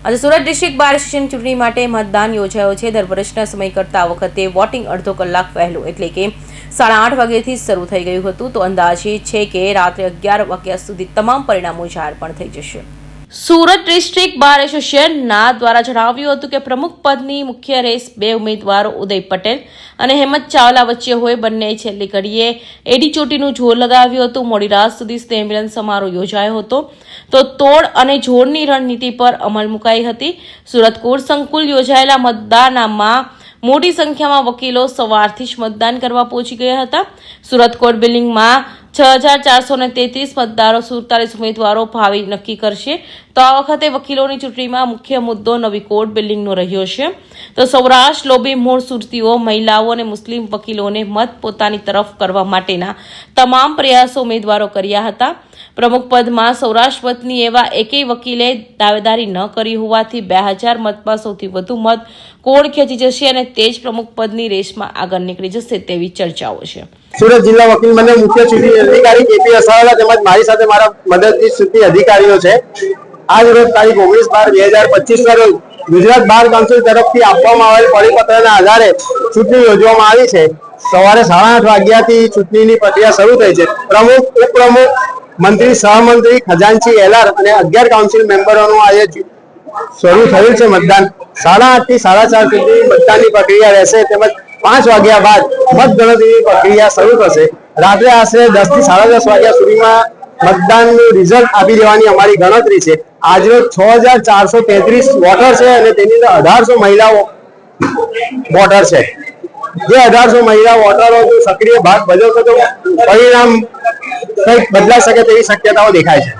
આજે Surat district bar association ચૂંટણી માટે મતદાન યોજાયો છે। દર વર્ષના સમય કરતા આ વખતે વોટિંગ અડધો કલાક વહેલું એટલે કે 8:30 વાગ્યાથી શરૂ થઈ ગયું હતું। તો અંદાજિત છે કે રાત્રે 11 વાગ્યા સુધી તમામ પરિણામો જાહેર પણ થઈ જશે। સુરત ડિસ્ટ્રિક્ટ બાર એસોસિએશનના દ્વારા જણાવ્યું હતું કે પ્રમુખ પદની મુખ્ય રેસ બે ઉમેદવારો ઉદય પટેલ અને હેમંત ચાવલા વચ્ચે હોય। બંને છેલ્લી ઘડીએ એડી ચોટીનું જોર લગાવ્યું હતું। મોડી રાત સુધી સ્નેહ મિલન સમારોહ યોજાયો હતો તો તોડ અને જોડની રણનીતિ પર અમલ મુકાઈ હતી। સુરત કોર્ટ સંકુલ યોજાયેલા મતદાનમાં મોટી સંખ્યામાં વકીલો સવારથી જ મતદાન કરવા પહોંચી ગયા હતા। સુરત કોર્ટ બિલ્ડિંગમાં 6433 મતદારો 47 ઉમેદવારો ભાવિ નક્કી કરશે। તો આ વખતે વકીલોની ચૂંટણીમાં મુખ્ય મુદ્દો નવી કોર્ટ બિલ્ડિંગનો રહ્યો છે। તો સૌરાષ્ટ્ર લોબી મૂળ સુરતીઓ, મહિલાઓ અને મુસ્લિમ વકીલોને મત પોતાની તરફ કરવા માટેના તમામ પ્રયાસો ઉમેદવારો કર્યા હતા। પ્રમુખ પદમાં સૌરાષ્ટ્ર વતની એવા એકેય વકીલે દાવેદારી ન કરી હોવાથી 2000 મતમાં સૌથી વધુ મત કોણ ખેંચી જશે અને તે જ પ્રમુખ પદની રેસમાં આગળ નીકળી જશે તેવી ચર્ચાઓ છે। સુરત જિલ્લા વકીલ મને મુખ્ય ચૂંટણી અધિકારી કેપી અસાવાલા તેમજ મારી સાથે મારા મદદનીશ ચૂંટણી અધિકારીઓ છે। આજ રોજ તારીખ 19/12/2025 ના રોજ ગુજરાત બાર કાઉન્સિલ તરફથી આપવામાં આવેલ પરિપત્રના આધારે ચૂંટણી યોજવામાં આવી છે। સવારે 8:30 વાગ્યાથી ચૂંટણીની પ્રક્રિયા શરૂ થઈ છે। પ્રમુખ, ઉપપ્રમુખ, મંત્રી, સહમંત્રી, ખજાનચી, એલઆર અને 11 કાઉન્સિલ મેમ્બરોનું આજે શરૂ થયું છે મતદાન। 8:30 થી 4:30 સુધી મતદાનની પ્રક્રિયા રહેશે તેમજ 5 વાગ્યા બાદ મત ગણતરીની પ્રક્રિયા શરૂ થશે। રાત્રે આશરે 10 થી 10:30 વાગ્યા સુધીમાં મતદાનનું રિઝલ્ટ આપી દેવાની અમારી ગણતરી છે। આજરોજ 6433 વોટર છે અને તેની અંદર 1800 મહિલાઓ વોટર છે। જે 1800 મહિલા વોટરો જો સક્રિય ભાગ ભજવશે તો પરિણામ કંઈક બદલાઈ શકે તેવી શક્યતાઓ દેખાય છે।